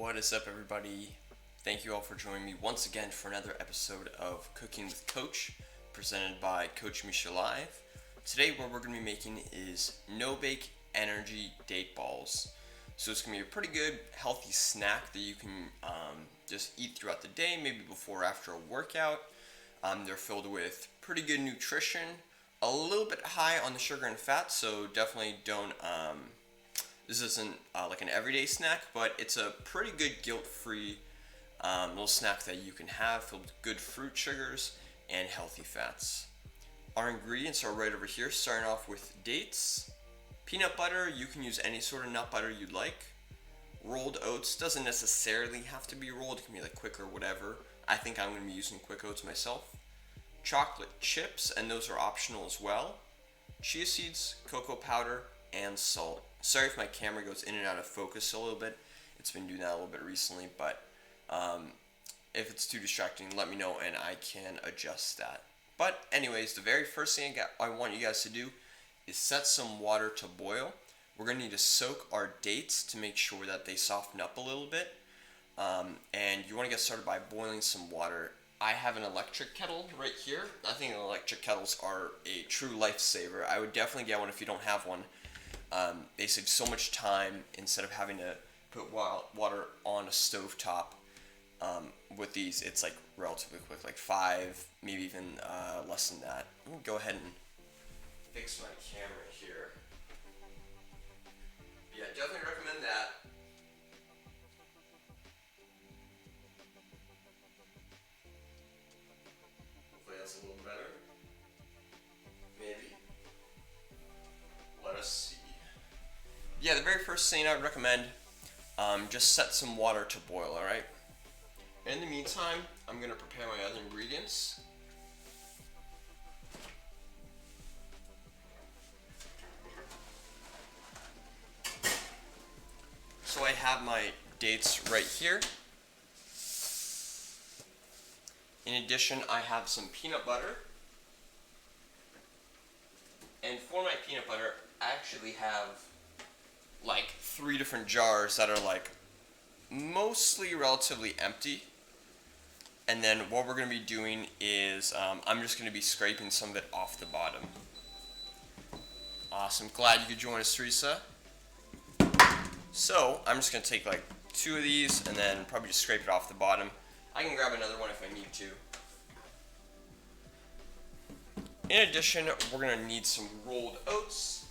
What is up, everybody? Thank you all for joining me once again for another episode of Cooking with Coach, presented by Coach Misha Live. Today, what we're going to be making is no-bake energy date balls. So it's going to be a pretty good, healthy snack that you can just eat throughout the day, maybe before or after a workout. They're filled with pretty good nutrition, a little bit high on the sugar and fat, so definitely don't. This isn't like an everyday snack, but it's a pretty good guilt-free little snack that you can have, filled with good fruit sugars and healthy fats. Our ingredients are right over here, starting off with dates, peanut butter. You can use any sort of nut butter you'd like. Rolled oats, doesn't necessarily have to be rolled, it can be like quick or whatever. I think I'm going to be using quick oats myself. Chocolate chips, and those are optional as well. Chia seeds, cocoa powder, and salt. Sorry if my camera goes in and out of focus a little bit. It's been doing that a little bit recently, but if it's too distracting, let me know and I can adjust that. But anyways, the very first thing I want you guys to do is set some water to boil. We're going to need to soak our dates to make sure that they soften up a little bit. And you want to get started by boiling some water. I have an electric kettle right here. I think electric kettles are a true lifesaver. I would definitely get one if you don't have one. They save so much time instead of having to put water on a stovetop. With these, it's like relatively quick, like 5, maybe even less than that. Let me go ahead and fix my camera here. Yeah, definitely recommend that. Hopefully that's a little better. Maybe. Let us see. Yeah, the very first thing I would recommend, just set some water to boil, alright? In the meantime, I'm going to prepare my other ingredients. So I have my dates right here. In addition, I have some peanut butter. And for my peanut butter, I actually have like 3 different jars that are like mostly relatively empty. And then what we're going to be doing is I'm just going to be scraping some of it off the bottom. Awesome. Glad you could join us, Teresa. So I'm just going to take like 2 of these and then probably just scrape it off the bottom. I can grab another one if I need to. In addition, we're going to need some rolled oats.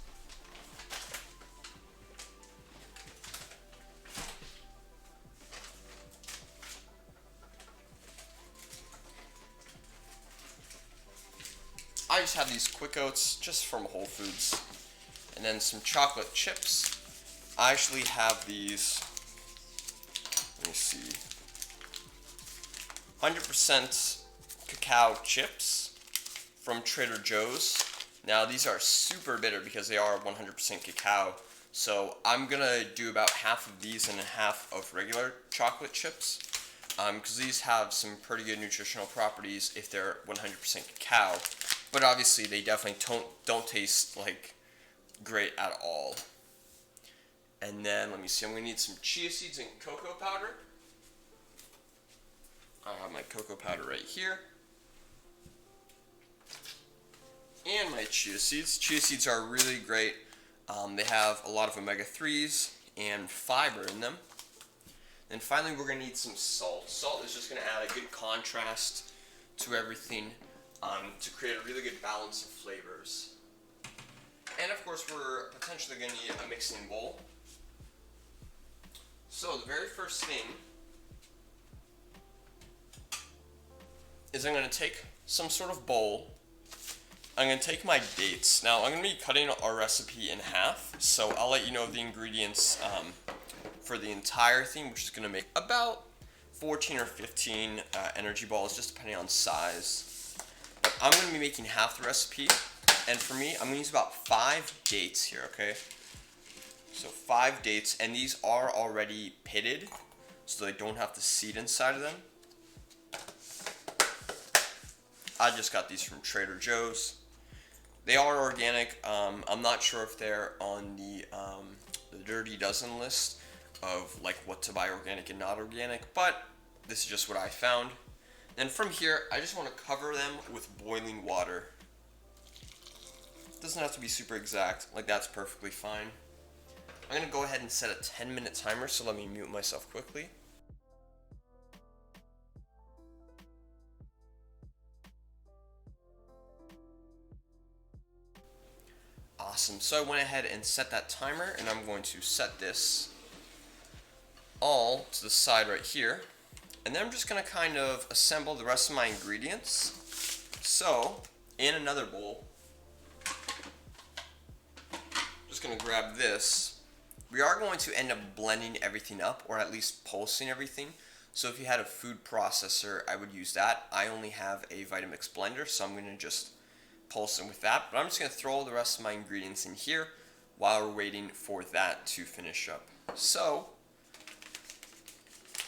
I just have these quick oats just from Whole Foods. And then some chocolate chips. I actually have these, let me see, 100% cacao chips from Trader Joe's. Now these are super bitter because they are 100% cacao. So I'm gonna do about half of these and half of regular chocolate chips. Because these have some pretty good nutritional properties if they're 100% cacao. But obviously they definitely don't taste like great at all. And then let me see, I'm going to need some chia seeds and cocoa powder. I have my cocoa powder right here. And my chia seeds. Chia seeds are really great. They have a lot of omega-3s and fiber in them. And finally we're going to need some salt. Salt is just going to add a good contrast to everything. To create a really good balance of flavors. And of course we're potentially going to need a mixing bowl. So the very first thing is I'm going to take some sort of bowl. I'm going to take my dates. Now I'm going to be cutting our recipe in half, so I'll let you know the ingredients for the entire thing, which is going to make about 14 or 15 energy balls, just depending on size. I'm going to be making half the recipe, and for me, I'm going to use about 5 dates here, okay? So 5 dates, and these are already pitted, so they don't have the seed inside of them. I just got these from Trader Joe's. They are organic. I'm not sure if they're on the Dirty Dozen list. of like what to buy organic and not organic, but this is just what I found. Then from here, I just want to cover them with boiling water. It doesn't have to be super exact, like that's perfectly fine. I'm going to go ahead and set a 10-minute timer, so let me mute myself quickly. Awesome, so I went ahead and set that timer, and I'm going to set this all to the side right here. And then I'm just going to kind of assemble the rest of my ingredients. So, in another bowl, just going to grab this. We are going to end up blending everything up, or at least pulsing everything. So if you had a food processor, I would use that. I only have a Vitamix blender, so I'm going to just pulse them with that. But I'm just going to throw the rest of my ingredients in here while we're waiting for that to finish up. So,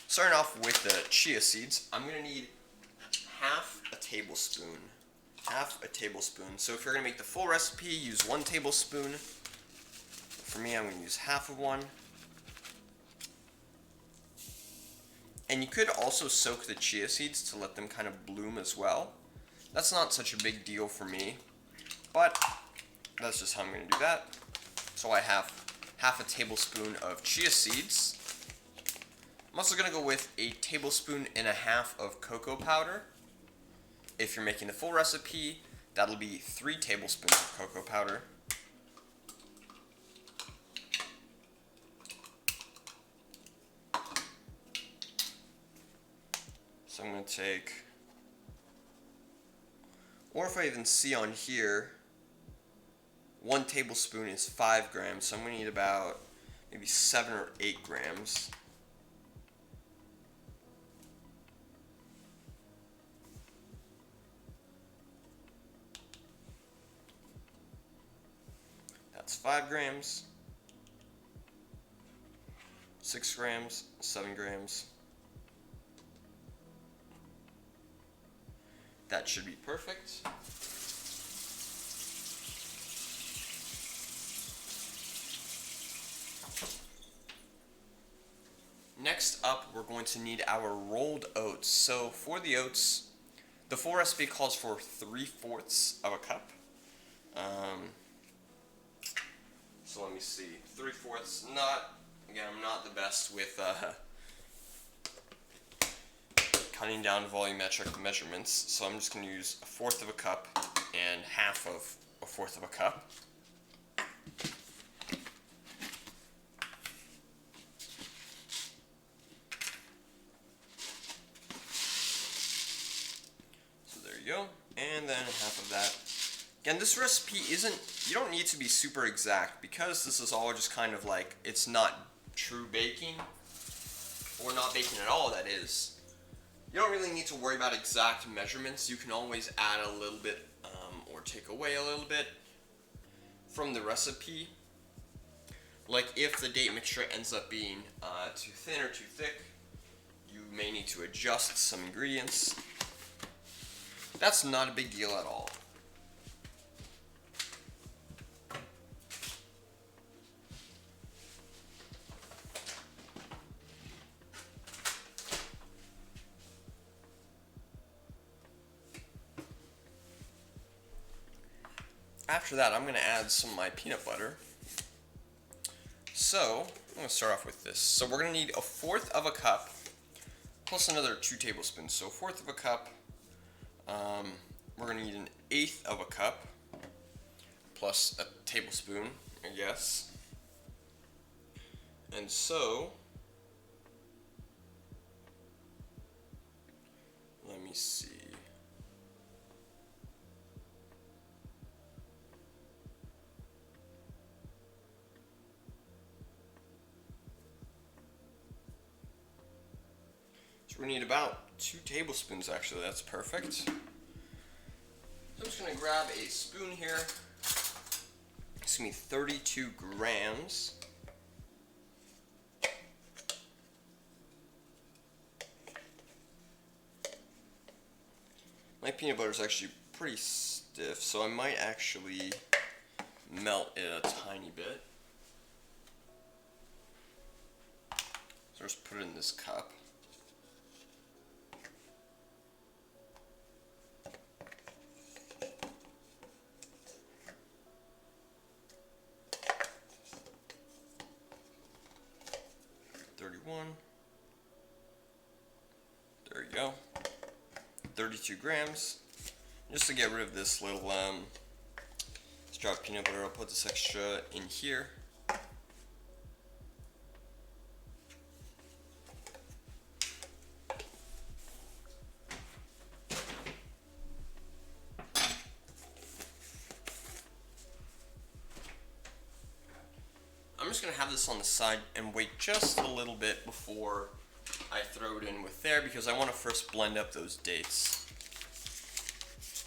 starting off with the chia seeds, I'm going to need half a tablespoon. So if you're going to make the full recipe, use 1 tablespoon. For me, I'm going to use half of one. And you could also soak the chia seeds to let them kind of bloom as well. That's not such a big deal for me, but that's just how I'm going to do that. So I have half a tablespoon of chia seeds. I'm also going to go with a tablespoon and a half of cocoa powder. If you're making the full recipe, that'll be 3 tablespoons of cocoa powder. So I'm going to take, or if I even see on here, 1 tablespoon is 5 grams, so I'm going to need about maybe 7 or 8 grams. That's 5 grams, 6 grams, 7 grams. That should be perfect. Next up, we're going to need our rolled oats. So for the oats, the full recipe calls for 3/4 of a cup. So let me see, 3/4. Again, I'm not the best with cutting down volumetric measurements, so I'm just going to use 1/4 of a cup and half of 1/4 of a cup. So there you go, and then half of that. Again, this recipe you don't need to be super exact, because this is all just kind of like, it's not true baking, or not baking at all, that is. You don't really need to worry about exact measurements. You can always add a little bit or take away a little bit from the recipe. Like if the date mixture ends up being too thin or too thick, you may need to adjust some ingredients. That's not a big deal at all. After that, I'm going to add some of my peanut butter. So, I'm going to start off with this. So we're going to need 1/4 of a cup, plus another 2 tablespoons. So 1/4 of a cup, we're going to need 1/8 of a cup, plus a tablespoon, I guess. And so, let me see. So we need about 2 tablespoons actually, that's perfect. So I'm just going to grab a spoon here. It's going to be 32 grams. My peanut butter is actually pretty stiff, so I might actually melt it a tiny bit. Just put it in this cup. There you go. 32 grams. Just to get rid of this little strap peanut butter, I'll put this extra in here. I'm just going to have this on the side and wait just a little bit before I throw it in with there, because I want to first blend up those dates.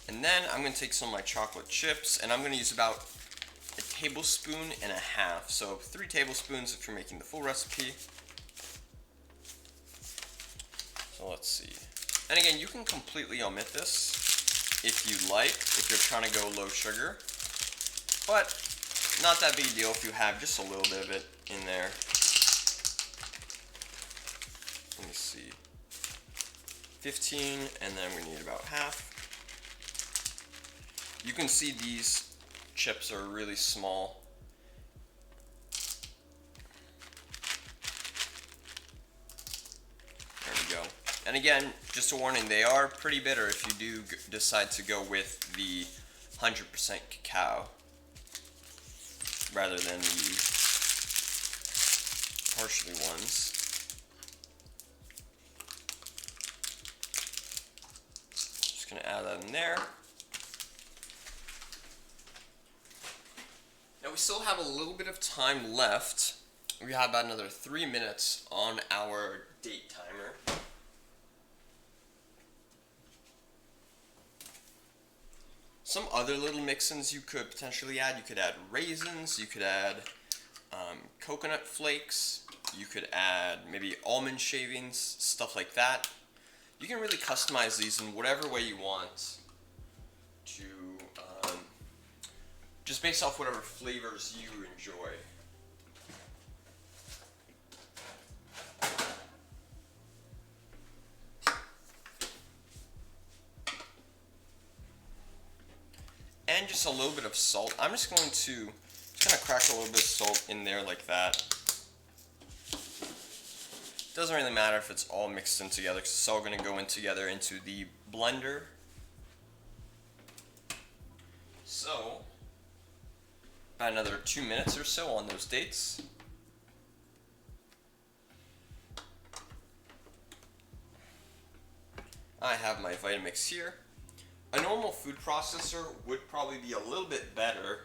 And then I'm going to take some of my chocolate chips, and I'm going to use about a tablespoon and a half. So 3 tablespoons if you're making the full recipe. So let's see. And again, you can completely omit this if you like, if you're trying to go low sugar. But not that big a deal if you have just a little bit of it in there. Let me see. 15, and then we need about half. You can see these chips are really small. There we go. And again, just a warning, they are pretty bitter if you do decide to go with the 100% cacao rather than the partially ones. Just gonna add that in there. Now we still have a little bit of time left. We have about another 3 minutes on our date timer. Some other little mix-ins you could potentially add. You could add raisins, you could add coconut flakes, you could add maybe almond shavings, stuff like that. You can really customize these in whatever way you want to, just based off whatever flavors you enjoy. And just a little bit of salt. I'm just going to kind of crack a little bit of salt in there like that. Doesn't really matter if it's all mixed in together, because it's all going to go in together into the blender. So, about another 2 minutes or so on those dates. I have my Vitamix here. A normal food processor would probably be a little bit better,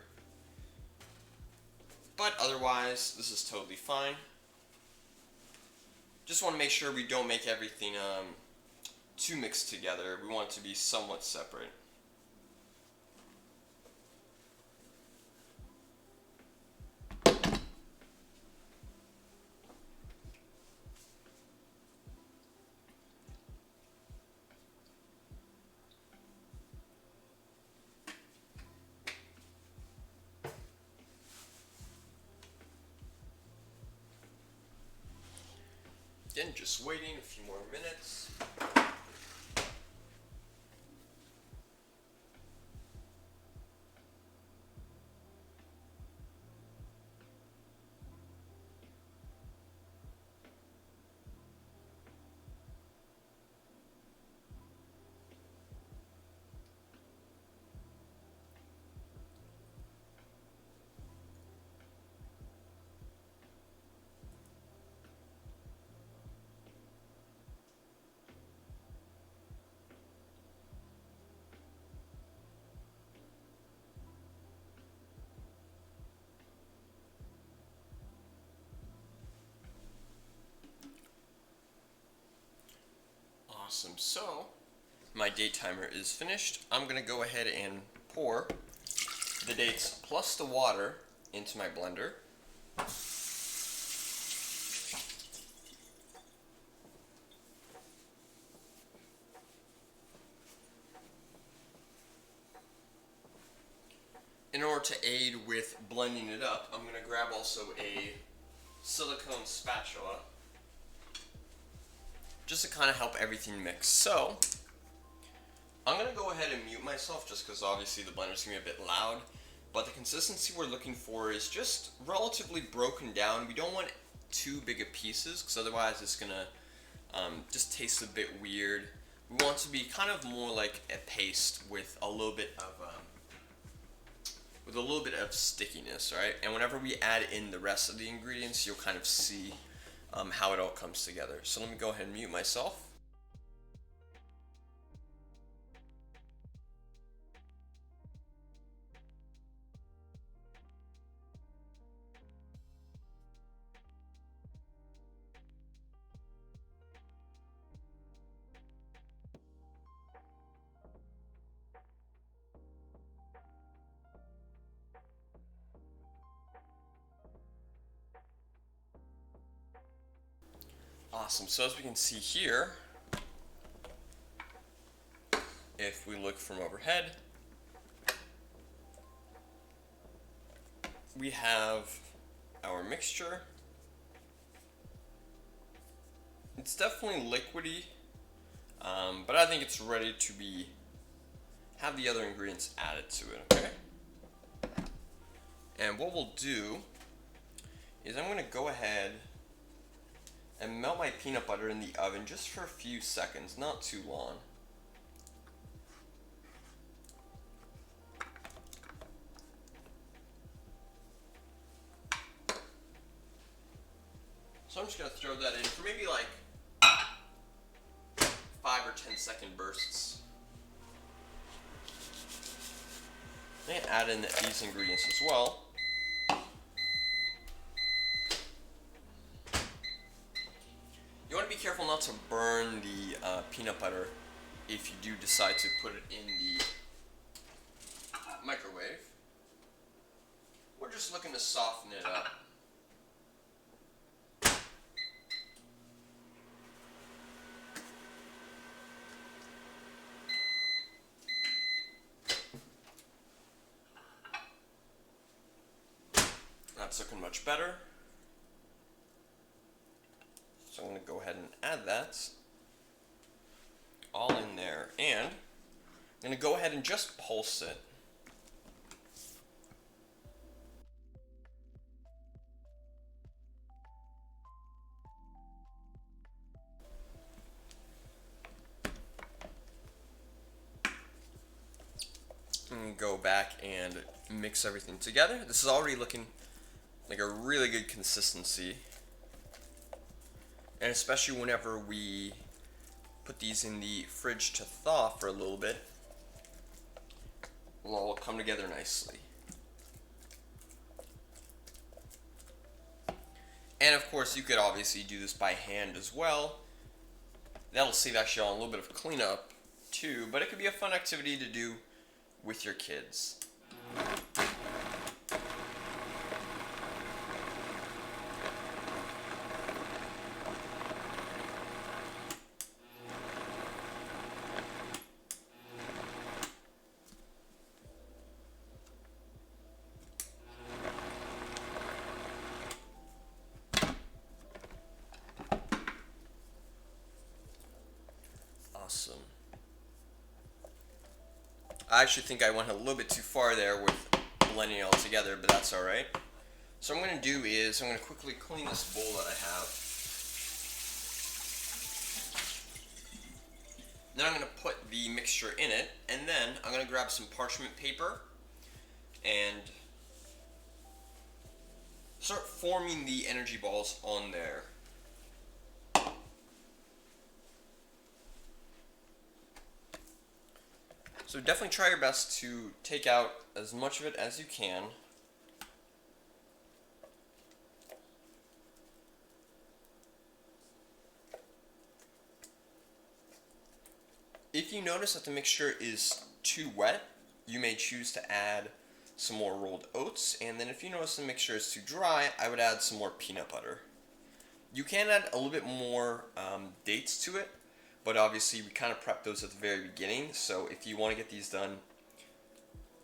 but otherwise this is totally fine. Just want to make sure we don't make everything too mixed together. We want it to be somewhat separate. Again, just waiting a few more minutes. Awesome. So, my date timer is finished. I'm going to go ahead and pour the dates plus the water into my blender. In order to aid with blending it up, I'm going to grab also a silicone spatula. just to kind of help everything mix. So I'm going to go ahead and mute myself just because obviously the blender's going to be a bit loud. But the consistency we're looking for is just relatively broken down. We don't want too big of pieces because otherwise it's going to just taste a bit weird. We want to be kind of more like a paste with a little bit of stickiness, right? And whenever we add in the rest of the ingredients, you'll kind of see how it all comes together. So let me go ahead and mute myself. Awesome, so as we can see here, if we look from overhead, we have our mixture. It's definitely liquidy, but I think it's ready to have the other ingredients added to it, okay? And what we'll do is I'm gonna go ahead and melt my peanut butter in the oven just for a few seconds, not too long. So I'm just going to throw that in for maybe like 5 or 10-second bursts. And add in these ingredients as well. You want to be careful not to burn the peanut butter if you do decide to put it in the microwave. We're just looking to soften it up. That's looking much better. So I'm going to go ahead and add that all in there, and I'm going to go ahead and just pulse it. And go back and mix everything together. This is already looking like a really good consistency. And especially whenever we put these in the fridge to thaw for a little bit, will all come together nicely. And of course, you could obviously do this by hand as well. That'll save actually on a little bit of cleanup too, but it could be a fun activity to do with your kids. Awesome. I actually think I went a little bit too far there with blending it all together, but that's alright. So what I'm going to do is I'm going to quickly clean this bowl that I have. Then I'm going to put the mixture in it, and then I'm going to grab some parchment paper and start forming the energy balls on there. So definitely try your best to take out as much of it as you can. If you notice that the mixture is too wet, you may choose to add some more rolled oats, and then if you notice the mixture is too dry, I would add some more peanut butter. You can add a little bit more dates to it, but obviously we kind of prep those at the very beginning, so if you want to get these done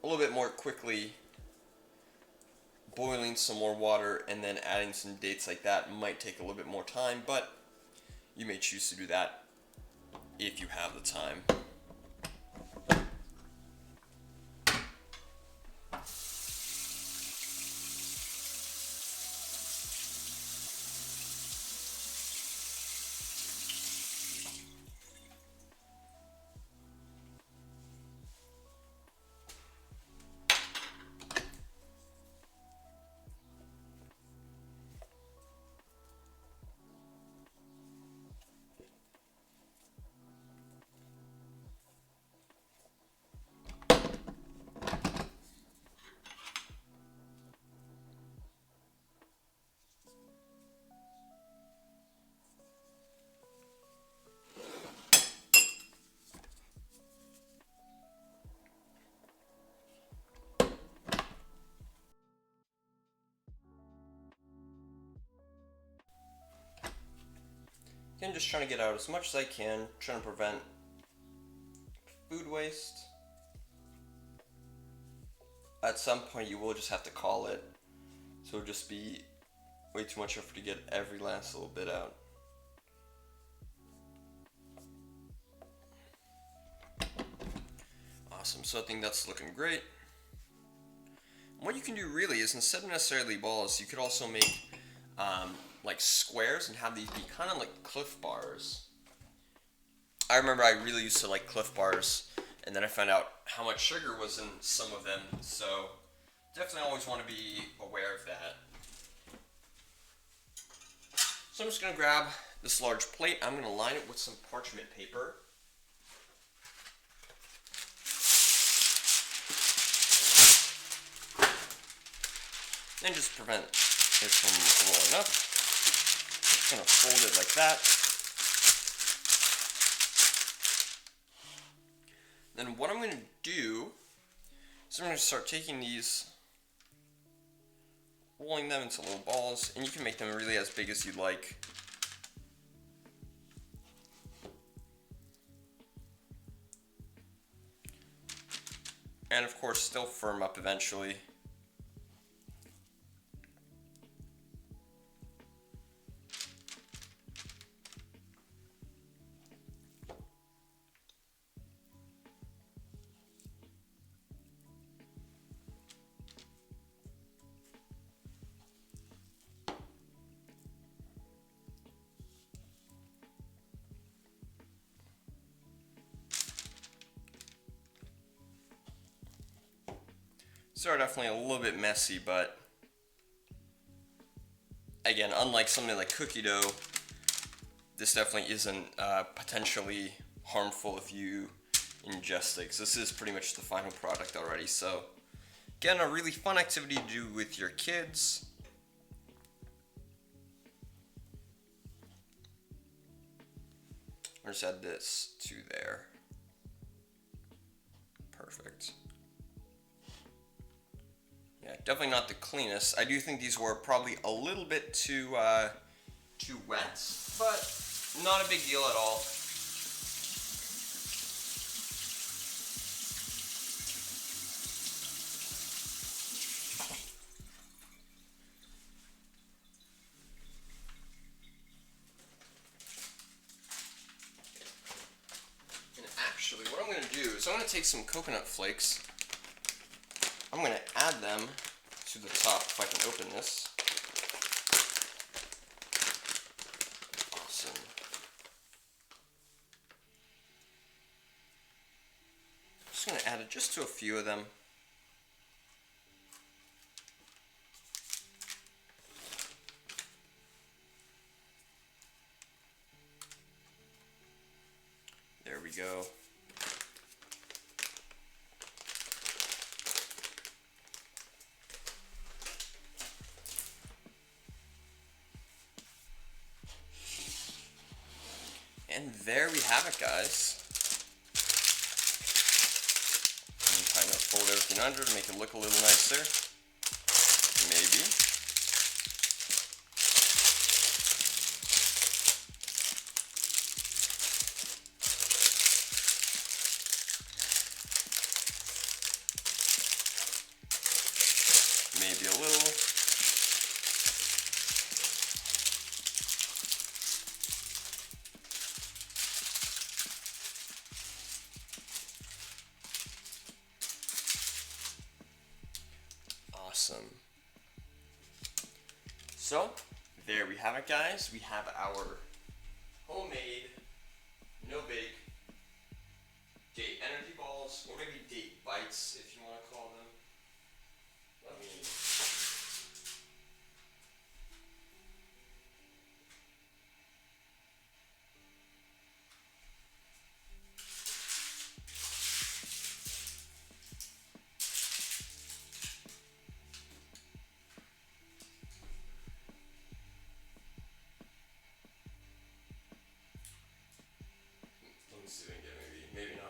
a little bit more quickly, boiling some more water and then adding some dates like that might take a little bit more time, but you may choose to do that if you have the time. Again, just trying to get out as much as I can, trying to prevent food waste. At some point you will just have to call it, so it'll just be way too much effort to get every last little bit out. Awesome, so I think that's looking great. What you can do really is, instead of necessarily balls, you could also make like squares and have these be kind of like Cliff Bars. I remember I really used to like Cliff Bars, and then I found out how much sugar was in some of them, so definitely always want to be aware of that. So I'm just going to grab this large plate. I'm going to line it with some parchment paper. And just prevent it from rolling up. I'm going to fold it like that. Then what I'm going to do is I'm going to start taking these, rolling them into little balls, and you can make them really as big as you'd like. And of course, still firm up eventually. These are definitely a little bit messy, but again, unlike something like cookie dough, this definitely isn't potentially harmful if you ingest it, because this is pretty much the final product already. So again, a really fun activity to do with your kids. I'll just add this to there. Perfect. Yeah, definitely not the cleanest. I do think these were probably a little bit too wet, but not a big deal at all. And actually, what I'm going to do is I'm going to take some coconut flakes. I'm going to add them to the top if I can open this. Awesome. I'm just going to add it just to a few of them. There we go. And there we have it, guys. And kind of fold everything under to make it look a little nicer. Maybe. Maybe a little. Awesome. So, there we have it, guys. We have our homemade, no-bake date energy balls, or maybe date bites if you want to call them. Let me... Let me see if I can get maybe not.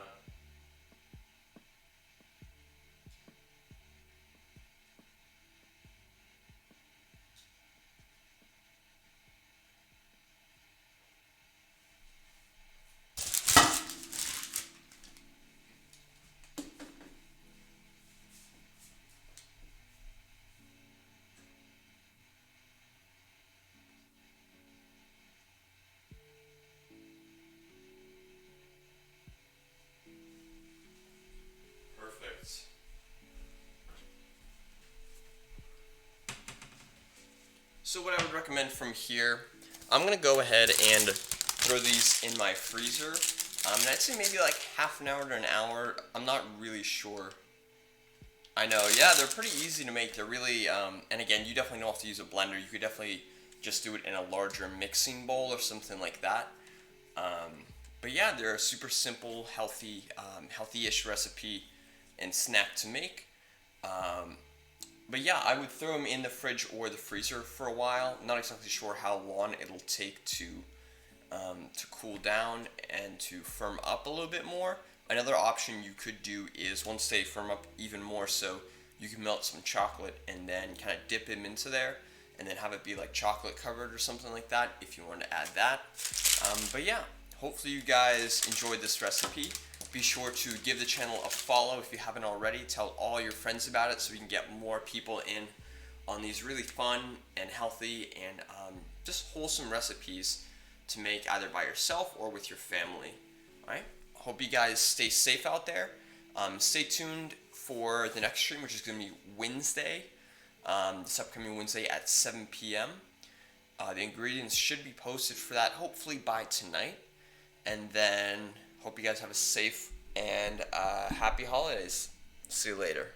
Perfect. So what I would recommend from here, I'm going to go ahead and throw these in my freezer. And I'd say maybe like half an hour to an hour. I'm not really sure. I know, yeah, they're pretty easy to make. They're really, and again, you definitely don't have to use a blender. You could definitely just do it in a larger mixing bowl or something like that. But yeah, they're a super simple, healthy, healthy-ish recipe and snack to make. But yeah, I would throw them in the fridge or the freezer for a while. Not exactly sure how long it'll take to cool down and to firm up a little bit more. Another option you could do is once they firm up even more, so you can melt some chocolate and then kind of dip them into there and then have it be like chocolate covered or something like that if you want to add that. But yeah, hopefully you guys enjoyed this recipe. Be sure to give the channel a follow if you haven't already. Tell all your friends about it so we can get more people in on these really fun and healthy and just wholesome recipes to make either by yourself or with your family. Alright? Hope you guys stay safe out there. Stay tuned for the next stream, which is going to be Wednesday. This upcoming Wednesday at 7 p.m. The ingredients should be posted for that hopefully by tonight. And then hope you guys have a safe and happy holidays. See you later.